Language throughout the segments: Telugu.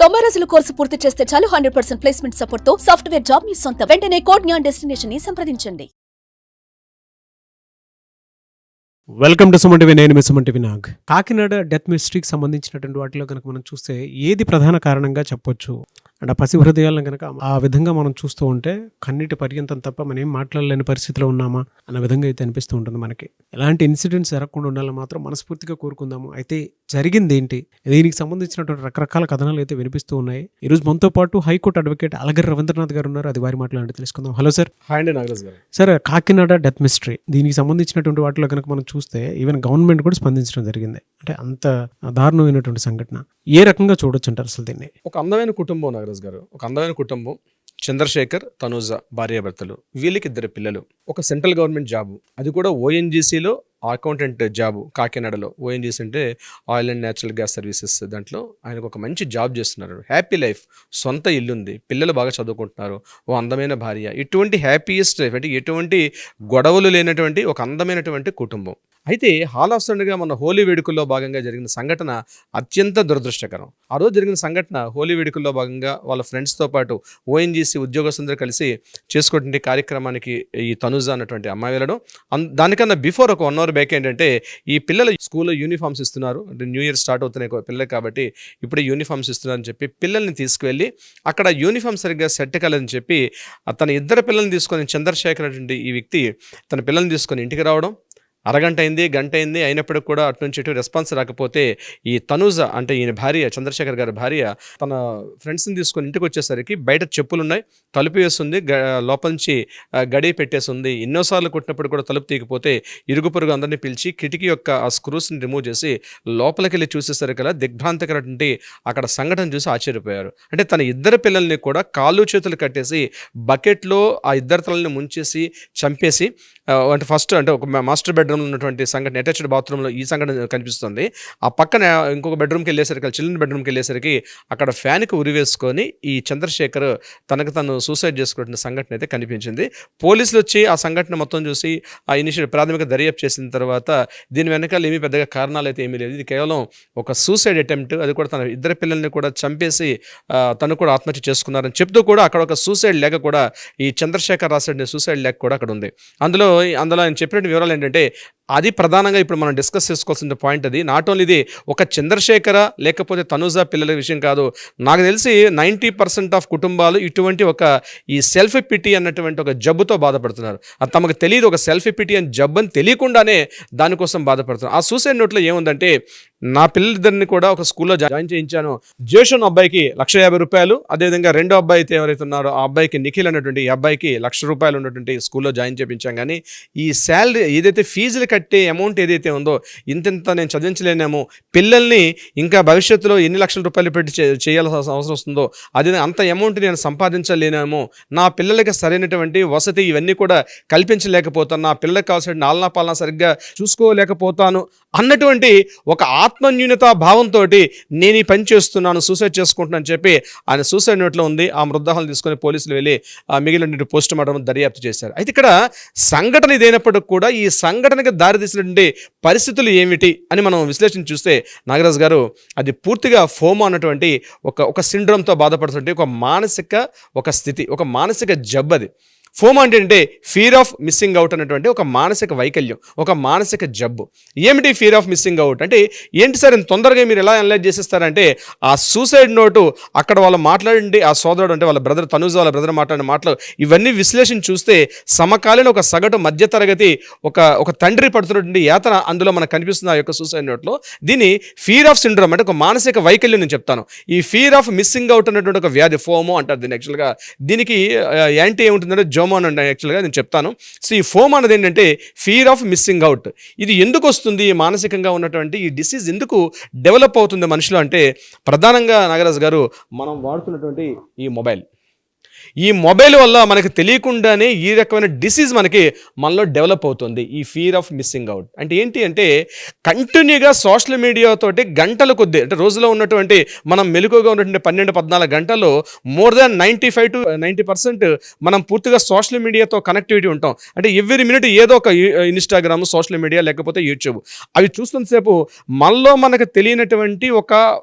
90 రోజుల కోర్సు పూర్తి చేస్తే చాలు 100% ప్లేస్మెంట్ సపోర్ట్ తో సాఫ్ట్వేర్ జాబ్ మీ సొంతం. వెంటనే కోడ్ జ్ఞాన్ డెస్టినేషన్ ని సంప్రదించండి. Welcome to Suman TV. నేను మీ సుమన్ టీవీ నాగ్. కాకినాడ డెత్ మిస్టరీకి సంబంధించినటువంటి వాటిలో కనుక మనం చూస్తే ఏది ప్రధాన కారణంగా చెప్పొచ్చు అంటే పసి హృదయాలను కనుక ఆ విధంగా మనం చూస్తూ ఉంటే కన్నీటి పర్యంతం తప్ప మనం ఏం మాట్లాడలేని పరిస్థితిలో ఉన్నామా అన్న విధంగా అయితే అనిపిస్తూ ఉంటుంది మనకి. ఎలాంటి ఇన్సిడెంట్స్ జరగకుండా ఉండాలని మాత్రం మనస్ఫూర్తిగా కోరుకుందాము. అయితే జరిగింది ఏంటి, దీనికి సంబంధించినటువంటి రకరకాల కథనాలు అయితే వినిపిస్తూ ఉన్నాయి. ఈరోజు మనతో పాటు హైకోర్టు అడ్వకేట్ అలగరి రవీంద్రనాథ్ గారు ఉన్నారు. అది వారి మాట్లాడి తెలుసుకుందాం. Hello sir. హాయ్ అండి నాగరాజ్ గారు. సార్, కాకినాడ డెత్ మిస్టరీ దీనికి సంబంధించినటువంటి వాటిలో కనుక మనం చూస్తే ఈవెన్ గవర్నమెంట్ కూడా స్పందించడం జరిగింది. అంటే అంత దారుణమైనటువంటి సంఘటన ఏ రకంగా చూడొచ్చు అంటారు అసలు దీన్ని? ఒక అందమైన కుటుంబం నాగరాజ్ గారు, ఒక అందమైన కుటుంబం. చంద్రశేఖర్, తనూజ భార్యాభర్తలు, వీళ్ళకి 2 పిల్లలు, ఒక సెంట్రల్ గవర్నమెంట్ జాబు, అది కూడా ఓఎన్జీసీలో అకౌంటెంట్ జాబు కాకినాడలో. ఓఎన్జీసీ అంటే oil and natural gas services. దాంట్లో ఆయనకు ఒక మంచి జాబ్ చేస్తున్నారు, హ్యాపీ లైఫ్, సొంత ఇల్లుంది, పిల్లలు బాగా చదువుకుంటున్నారు, ఓ అందమైన భార్య. ఇటువంటి హ్యాపీయెస్ట్ లైఫ్ అంటే ఎటువంటి గొడవలు లేనటువంటి ఒక అందమైనటువంటి కుటుంబం. అయితే హాల్ ఆఫ్ సడన్గా మన హోలీ వేడుకల్లో భాగంగా జరిగిన సంఘటన అత్యంత దురదృష్టకరం. ఆ రోజు జరిగిన సంఘటన హోలీ వేడుకల్లో భాగంగా వాళ్ళ ఫ్రెండ్స్తో పాటు ఓఎన్జీసీ ఉద్యోగస్తులందరూ కలిసి చేసుకునే కార్యక్రమానికి ఈ తనుజ అన్నటువంటి అమ్మాయి వెళ్ళడం. దానికన్నా బిఫోర్ ఒక 1 hour బ్యాక్ ఏంటంటే ఈ పిల్లలు స్కూల్లో యూనిఫామ్స్ ఇస్తున్నారు, అంటే న్యూ ఇయర్ స్టార్ట్ అవుతున్నాయి పిల్లలు కాబట్టి ఇప్పుడే యూనిఫామ్స్ ఇస్తున్నారని చెప్పి పిల్లల్ని తీసుకువెళ్ళి అక్కడ యూనిఫామ్ సరిగ్గా సెట్ కాలేదని చెప్పి తన 2 పిల్లల్ని తీసుకొని చంద్రశేఖర్ అటువంటి ఈ వ్యక్తి తన పిల్లల్ని తీసుకొని ఇంటికి రావడం. అరగంట అయింది, గంట అయింది, అయినప్పటికి కూడా అటు నుంచి ఇటు రెస్పాన్స్ రాకపోతే ఈ తనూజ అంటే ఈయన భార్య, చంద్రశేఖర్ గారి భార్య, తన ఫ్రెండ్స్ని తీసుకొని ఇంటికి వచ్చేసరికి బయట చెప్పులు ఉన్నాయి, తలుపు వేస్తుంది, లోపల నుంచి గడి పెట్టేసి ఉంది. ఎన్నోసార్లు కొట్టినప్పుడు కూడా తలుపు తీయకపోతే ఇరుగు పొరుగు అందరినీ పిలిచి కిటికీ యొక్క ఆ స్క్రూస్ని రిమూవ్ చేసి లోపలికి వెళ్ళి చూసేసరికల్లా దిగ్భ్రాంతికరటువంటి అక్కడ సంఘటన చూసి ఆశ్చర్యపోయారు. అంటే తన 2 పిల్లల్ని కూడా కాళ్ళు చేతులు కట్టేసి బకెట్లో ఆ 2 తలని ముంచేసి చంపేసి, అంటే ఫస్ట్ అంటే ఒక మాస్టర్ బెడ్రూమ్లో ఉన్నటువంటి సంఘటన, అటాచ్డ్ బాత్రూంలో ఈ సంఘటన కనిపిస్తుంది. ఆ పక్కన ఇంకొక బెడ్రూమ్కి వెళ్ళేసరికి, చిల్డ్రన్ బెడ్రూమ్కి వెళ్ళేసరికి అక్కడ ఫ్యాన్కి ఉరివేసుకొని ఈ చంద్రశేఖర్ తనకు తను సూసైడ్ చేసుకున్న సంఘటన అయితే కనిపించింది. పోలీసులు వచ్చి ఆ సంఘటన మొత్తం చూసి ఆ ఇనిషియల్ ప్రాథమిక దర్యాప్తు చేసిన తర్వాత దీని వెనకాల ఏమీ పెద్దగా కారణాలు అయితే ఏమీ లేదు, ఇది కేవలం ఒక సూసైడ్ అటెంప్ట్, అది కూడా తన 2 పిల్లల్ని కూడా చంపేసి తను కూడా ఆత్మహత్య చేసుకున్నారని చెప్తూ కూడా అక్కడ ఒక సూసైడ్ లేఖ కూడా ఈ చంద్రశేఖర్ రాసిన సూసైడ్ లేఖ కూడా అక్కడ ఉంది. అందులో ఆయన చెప్పినట్టు వివరాలు ఏంటంటే అది ప్రధానంగా ఇప్పుడు మనం డిస్కస్ చేసుకోవాల్సిన పాయింట్. అది నాట్ ఓన్లీ ఇది ఒక చంద్రశేఖర లేకపోతే తనూజ పిల్లల విషయం కాదు. నాకు తెలిసి 90% ఆఫ్ కుటుంబాలు ఇటువంటి ఒక ఈ సెల్ఫ్ పిటీ అన్నటువంటి ఒక జబ్బుతో బాధపడుతున్నారు. అది తమకు తెలియదు, ఒక సెల్ఫ్ పిటీ అని జబ్బు అని తెలియకుండానే దానికోసం బాధపడుతున్నారు. ఆ సూసైడ్ నోట్లో ఏముందంటే, నా పిల్లలిద్దరిని కూడా ఒక స్కూల్లో జాయిన్ చేయించాను, జేషన్ అబ్బాయికి ₹150, అదేవిధంగా రెండో అబ్బాయి అయితే ఎవరైతే ఉన్నారో ఆ అబ్బాయికి నిఖిల్ అన్నటువంటి ఈ అబ్బాయికి ₹1,00,000 ఉన్నటువంటి స్కూల్లో జాయిన్ చేయించాం. కానీ ఈ శాలరీ ఏదైతే ఫీజులు కట్టే అమౌంట్ ఏదైతే ఉందో ఇంత నేను చదివించలేనేమో, పిల్లల్ని ఇంకా భవిష్యత్తులో ఎన్ని లక్షల రూపాయలు పెట్టి చేయాల్సిన అవసరం వస్తుందో, అది అంత అమౌంట్ నేను సంపాదించలేనేమో, నా పిల్లలకి సరైనటువంటి వసతి ఇవన్నీ కూడా కల్పించలేకపోతాను, నా పిల్లలకు కావాల్సిన నాలనా పాలన సరిగ్గా చూసుకోలేకపోతాను అన్నటువంటి ఒక ఆత్మన్యూనతా భావంతో నేను ఈ పని చేస్తున్నాను, సూసైడ్ చేసుకుంటున్నాను చెప్పి ఆయన సూసైడ్ నోట్లో ఉంది. ఆ మృతదేహాలు తీసుకొని పోలీసులు వెళ్ళి మిగిలిన పోస్ట్ మార్టం దర్యాప్తు చేశారు. అయితే ఇక్కడ సంఘటన ఇదైనప్పటికి కూడా ఈ సంఘటనకి దారితీసినటువంటి పరిస్థితులు ఏమిటి అని మనం విశ్లేషణ చూస్తే నాగరాజ్ గారు, అది పూర్తిగా ఫోమో అన్నటువంటి ఒక సిండ్రోమ్తో బాధపడుతుంటే ఒక మానసిక ఒక స్థితి, ఒక మానసిక జబ్బు. అది ఫోమో అంటే ఫియర్ ఆఫ్ మిస్సింగ్ అవుట్ అనేటువంటి ఒక మానసిక వైకల్యం, ఒక మానసిక జబ్బు. ఏమిటి ఫియర్ ఆఫ్ మిస్సింగ్ అవుట్ అంటే ఏంటి సార్, ఇంత తొందరగా మీరు ఎలా అనలైజ్ చేసేస్తారంటే, ఆ సూసైడ్ నోటు అక్కడ వాళ్ళు మాట్లాడండి, ఆ సోదరుడు అంటే వాళ్ళ బ్రదర్ తనుజ వాళ్ళ బ్రదర్ మాట్లాడిన మాటలు ఇవన్నీ విశ్లేషణ చూస్తే సమకాలీన ఒక సగటు మధ్యతరగతి ఒక తండ్రి పడుతున్నటువంటి యాతన అందులో మనకు కనిపిస్తుంది ఆ యొక్క సూసైడ్ నోట్లో. దీన్ని ఫియర్ ఆఫ్ సిండ్రోమ్ అంటే ఒక మానసిక వైకల్యం నేను చెప్తాను. ఈ ఫియర్ ఆఫ్ మిస్సింగ్ అవుట్ అనేటువంటి ఒక వ్యాధి ఫోమో అంటారు దీన్ని. యాక్చువల్గా దీనికి యాంటీ ఏముంటుందంటే జోమో అని యాక్చువల్గా నేను చెప్తాను. సో ఈ ఫోమ్ అనేది ఏంటంటే ఫియర్ ఆఫ్ మిస్సింగ్ అవుట్. ఇది ఎందుకు వస్తుంది, మానసికంగా ఉన్నటువంటి ఈ డిసీజ్ ఎందుకు డెవలప్ అవుతుంది మనిషిలో అంటే, ప్రధానంగా నాగరాజ్ గారు మనం వాడుతున్నటువంటి ఈ మొబైల్, ఈ మొబైల్ వల్ల మనకి తెలియకుండానే ఈ రకమైన డిసీజ్ మనలో డెవలప్ అవుతుంది, ఈ ఫియర్ ఆఫ్ మిస్సింగ్ అవుట్. అంటే ఏంటి అంటే కంటిన్యూగా సోషల్ మీడియా తోటి గంటల కొద్దీ, అంటే రోజులో ఉన్నటువంటి మనం మెలకువగా ఉన్నటువంటి 12-14 గంటల్లో మోర్ దాన్ 95 to 90% మనం పూర్తిగా సోషల్ మీడియాతో కనెక్టివిటీ ఉంటాం. అంటే ఎవ్రీ మినిట్ ఏదో ఒక ఇన్స్టాగ్రామ్, సోషల్ మీడియా, లేకపోతే యూట్యూబ్, అవి చూస్తున్నంతసేపు మనలో మనకు తెలియనటువంటి ఒక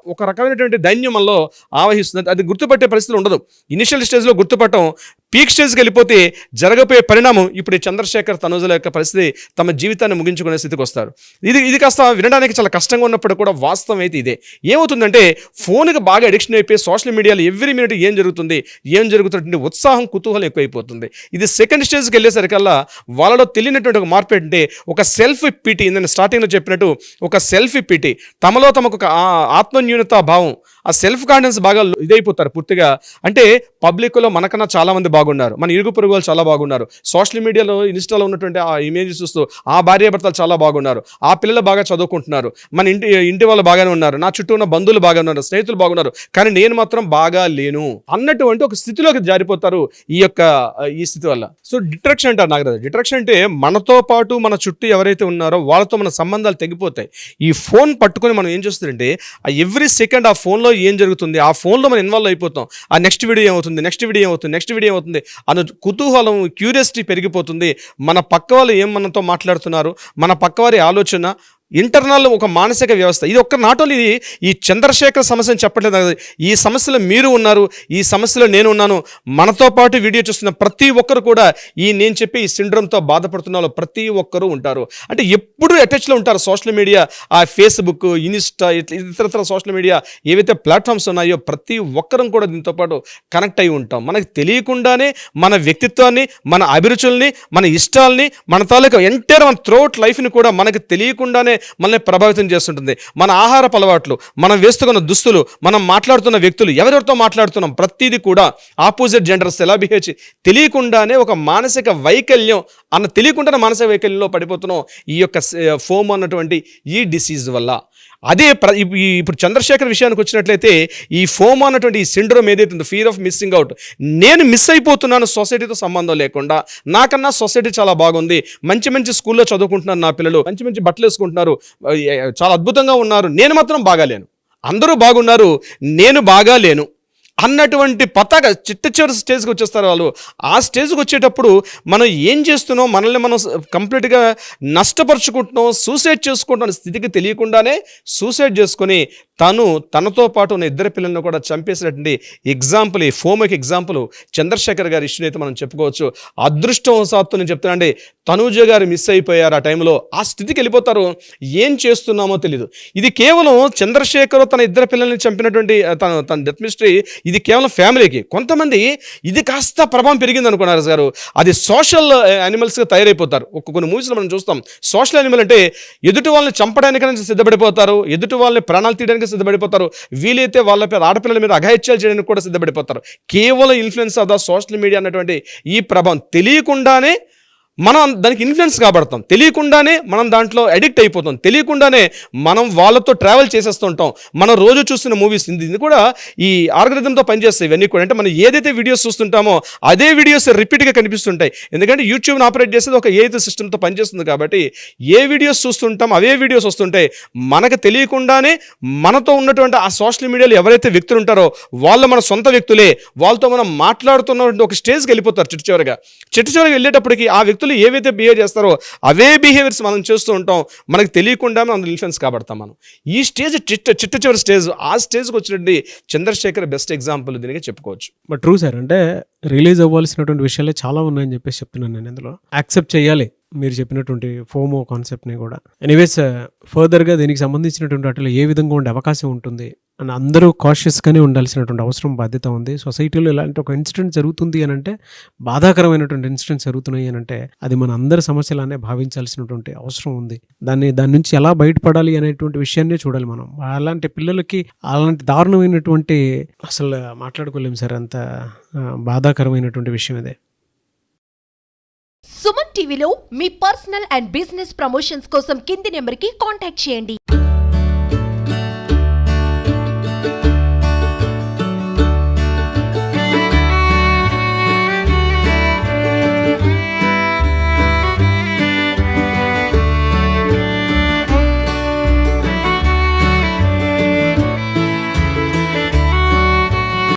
రకమైనటువంటి దైన్యం మనలో ఆవహిస్తుంది. అది గుర్తుపట్టే పరిస్థితులు ఉండదు. ఇనిషియల్ స్టేజ్లో గుర్తుపట్టడం, పీక్ స్టేజ్కి వెళ్ళిపోతే జరగబోయే పరిణామం ఇప్పుడు చంద్రశేఖర్, తనుజల యొక్క పరిస్థితి తమ జీవితాన్ని ముగించుకునే స్థితికి వస్తారు. ఇది కాస్త వినడానికి చాలా కష్టంగా ఉన్నప్పుడు కూడా వాస్తవం అయితే ఇదే. ఏమవుతుందంటే ఫోన్కి బాగా అడిక్షన్ అయిపోయి సోషల్ మీడియాలో ఎవ్రీ మినిట్ ఏం జరుగుతుంది ఉత్సాహం, కుతూహలం ఎక్కువైపోతుంది. ఇది సెకండ్ స్టేజ్కి వెళ్ళేసరికల్లా వాళ్ళలో తెలియనటువంటి ఒక మార్పు ఏంటంటే ఒక సెల్ఫ్ పిటి. నేను స్టార్టింగ్లో చెప్పినట్టు ఒక సెల్ఫ్ పిటి, తమలో తమకు ఒక ఆత్మన్యూనతా భావం, ఆ సెల్ఫ్ కాన్ఫిడెన్స్ బాగా ఇదైపోతారు పూర్తిగా. అంటే పబ్లిక్లో మనకన్నా చాలా మంది బాగున్నారు, మన ఇరుగు పొరుగు వాళ్ళు చాలా బాగున్నారు, సోషల్ మీడియాలో ఇన్స్టాలో ఉన్నటువంటి ఆ ఇమేజెస్ చూస్తూ ఆ భార్యాభర్తలు చాలా బాగున్నారు, ఆ పిల్లలు బాగా చదువుకుంటున్నారు, మన ఇంటి వాళ్ళు బాగానే ఉన్నారు, నా చుట్టూ ఉన్న బంధువులు బాగా ఉన్నారు, స్నేహితులు బాగున్నారు, కానీ నేను మాత్రం బాగా లేను అన్నటువంటి ఒక స్థితిలోకి జారిపోతారు ఈ స్థితి వల్ల. సో డిట్రాక్షన్ అంటారు నాగరాజు. డిట్రాక్షన్ అంటే మనతో పాటు మన చుట్టూ ఎవరైతే ఉన్నారో వాళ్ళతో మన సంబంధాలు తెగిపోతాయి. ఈ ఫోన్ పట్టుకొని మనం ఏం చేస్తుందంటే ఆ ఎవ్రీ సెకండ్ ఆ ఫోన్లో ఏం జరుగుతుంది, ఆ ఫోన్లో మనం ఇన్వాల్వ్ అయిపోతాం. ఆ నెక్స్ట్ వీడియో ఏమవుతుంది అన్న కుతూహలం, క్యూరియాసిటీ పెరిగిపోతుంది. మన పక్క వాళ్ళు ఏం మనతో మాట్లాడుతున్నారు, మన పక్కవారి ఆలోచన, ఇంటర్నల్ ఒక మానసిక వ్యవస్థ. ఇది ఒక్క నాట్ ఓన్లీ ఈ చంద్రశేఖర్ సమస్యను చెప్పట్లేదు, ఈ సమస్యలో మీరు ఉన్నారు, ఈ సమస్యలో నేను ఉన్నాను. మనతో పాటు వీడియో చూస్తున్న ప్రతి ఒక్కరు కూడా నేను చెప్పే ఈ సిండ్రోమ్తో బాధపడుతున్న వాళ్ళు ప్రతి ఒక్కరూ ఉంటారు. అంటే ఎప్పుడూ అటాచ్లో ఉంటారు సోషల్ మీడియా, ఆ ఫేస్బుక్, ఇన్స్టా, ఇతర సోషల్ మీడియా ఏవైతే ప్లాట్ఫామ్స్ ఉన్నాయో ప్రతి ఒక్కరం కూడా దీంతో పాటు కనెక్ట్ అయి ఉంటాం. మనకు తెలియకుండానే మన వ్యక్తిత్వాన్ని, మన అభిరుచుల్ని, మన ఇష్టాలని, మన తాలూకా ఎంటైర్ మన త్రూఅవుట్ లైఫ్ని కూడా మనకు తెలియకుండానే మనల్ని ప్రభావితం చేస్తుంటుంది. మన ఆహారపు అలవాట్లు, మనం వేస్తున్న దుస్తులు, మనం మాట్లాడుతున్న వ్యక్తులు, ఎవరెవరితో మాట్లాడుతున్నాం, ప్రతిదీ కూడా ఆపోజిట్ జెండర్స్ ఎలా బిహేవ్ తెలియకుండానే ఒక మానసిక వైకల్యం తెలియకుండానే మానసిక వైకల్యంలో పడిపోతున్నాం ఈ యొక్క ఫోమ్ అన్నటువంటి ఈ డిసీజ్ వల్ల. అదే ఇప్పుడు చంద్రశేఖర్ విషయానికి వచ్చినట్లయితే ఈ ఫోమ్ అన్నటువంటి ఈ సిండ్రోమ్ ఏదైతే ఉందో, ఫియర్ ఆఫ్ మిస్సింగ్ అవుట్, నేను మిస్ అయిపోతున్నాను సొసైటీతో సంబంధం లేకుండా, నాకన్నా సొసైటీ చాలా బాగుంది, మంచి స్కూల్లో చదువుకుంటున్నారు నా పిల్లలు, మంచి బట్టలు వేసుకుంటున్నారు, చాలా అద్భుతంగా ఉన్నారు, నేను మాత్రం బాగాలేను, అందరూ బాగున్నారు, నేను బాగాలేను అన్నటువంటి పతాక చివరి స్టేజ్కి వచ్చేస్తారు వాళ్ళు. ఆ స్టేజ్కి వచ్చేటప్పుడు మనం ఏం చేస్తున్నాం, మనల్ని మనం కంప్లీట్గా నష్టపరుచుకుంటున్నాం, సూసైడ్ చేసుకుంటున్న స్థితికి తెలియకుండానే సూసైడ్ చేసుకొని తనతో పాటు ఉన్న ఇద్దరు పిల్లలను కూడా చంపేసినటువంటి ఎగ్జాంపుల్, ఈ ఫోమ్కి ఎగ్జాంపుల్ చంద్రశేఖర్ గారి ఇష్యూని అయితే మనం చెప్పుకోవచ్చు. అదృష్టవశాత్తు నేను చెప్తానండి, తనూజ గారు మిస్ అయిపోయారు. ఆ టైంలో ఆ స్థితికి వెళ్ళిపోతారు, ఏం చేస్తున్నామో తెలీదు. ఇది కేవలం చంద్రశేఖర్ తన ఇద్దరు పిల్లల్ని చంపినటువంటి తన డెత్ మిస్టరీ ఇది కేవలం ఫ్యామిలీకి. కొంతమంది ఇది కాస్త ప్రభావం పెరిగింది అనుకున్నారు గారు, అది సోషల్ యానిమల్స్గా తయారైపోతారు. కొన్ని మూవీస్లో మనం చూస్తాం, సోషల్ యానిమల్ అంటే ఎదుటి వాళ్ళని చంపడానికి సిద్ధపడిపోతారు, ఎదుటి వాళ్ళని ప్రాణాలు తీయడానికి సిద్ధపడిపోతారు, వీలైతే వాళ్ళ ఆడపిల్లల మీద అఘాయిత్యాలు చేయడానికి కూడా సిద్ధపడిపోతారు. కేవలం influence of the social media అన్నటువంటి ఈ ప్రభావం తెలియకుండానే మనం దానికి ఇన్ఫ్లుయెన్స్ కాబడతాం, తెలియకుండానే మనం దాంట్లో అడిక్ట్ అయిపోతాం, తెలియకుండానే మనం వాళ్ళతో ట్రావెల్ చేసేస్తుంటాం. మనం రోజు చూస్తున్న మూవీస్ ఇది కూడా ఈ ఆల్గరిథంతో పనిచేస్తాయి. ఇవన్నీ కూడా అంటే మనం ఏదైతే వీడియోస్ చూస్తుంటామో అదే వీడియోస్ రిపీట్గా కనిపిస్తుంటాయి. ఎందుకంటే యూట్యూబ్ని ఆపరేట్ చేసేది ఒక ఏఐ సిస్టమ్తో పనిచేస్తుంది కాబట్టి ఏ వీడియోస్ చూస్తుంటాం అవే వీడియోస్ వస్తుంటాయి. మనకు తెలియకుండానే మనతో ఉన్నటువంటి ఆ సోషల్ మీడియాలో ఎవరైతే వ్యక్తులు ఉంటారో వాళ్ళు మన సొంత వ్యక్తులే, వాళ్ళతో మనం మాట్లాడుతున్నటువంటి ఒక స్టేజ్కి వెళ్ళిపోతారు. చిట్ట చివరిగా వెళ్ళేటప్పటికి ఆ వ్యక్తులు ఏవైతే బిహేవ్ చేస్తారో అవే బిహేవియర్స్ మనం చేస్తూ ఉంటాం, మనకు తెలియకుండా మనం ఇన్ఫ్లుయెన్స్ కాబడతాం. మనం ఈ స్టేజ్ చిట్ట చివరి స్టేజ్, ఆ స్టేజ్కి వచ్చినట్టు చంద్రశేఖర్ బెస్ట్ ఎగ్జాంపుల్ దీనికి చెప్పుకోవచ్చు. బట్ ట్రూ సార్, అంటే రిలీజ్ అవ్వాల్సినటువంటి విషయాలే చాలా ఉన్నాయని చెప్పేసి చెప్తున్నాను నేను. ఇందులో యాక్సెప్ట్ చేయాలి మీరు చెప్పినటువంటి ఫోమో కాన్సెప్ట్ని కూడా. ఎనీవేస్ ఫర్దర్గా దీనికి సంబంధించినటువంటి వాటిలో ఏ విధంగా ఉండే అవకాశం ఉంటుంది అని అందరూ కాషియస్గానే ఉండాల్సినటువంటి అవసరం, బాధ్యత ఉంది. సొసైటీలో ఇలాంటి ఒక ఇన్సిడెంట్ జరుగుతుంది అని అంటే, బాధాకరమైనటువంటి ఇన్సిడెంట్స్ జరుగుతున్నాయి అని అంటే అది మన అందరి సమస్యలనే భావించాల్సినటువంటి అవసరం ఉంది. దాని నుంచి ఎలా బయటపడాలి అనేటువంటి విషయాన్నే చూడాలి మనం. అలాంటి పిల్లలకి అలాంటి దారుణమైనటువంటి అసలు మాట్లాడుకోలేము సార్, అంత బాధాకరమైనటువంటి విషయం ఇదే. సుమన్ టీవీలో మీ పర్సనల్ అండ్ బిజినెస్ ప్రమోషన్స్ కోసం కింది నెంబర్కి కాంటాక్ట్ చేయండి.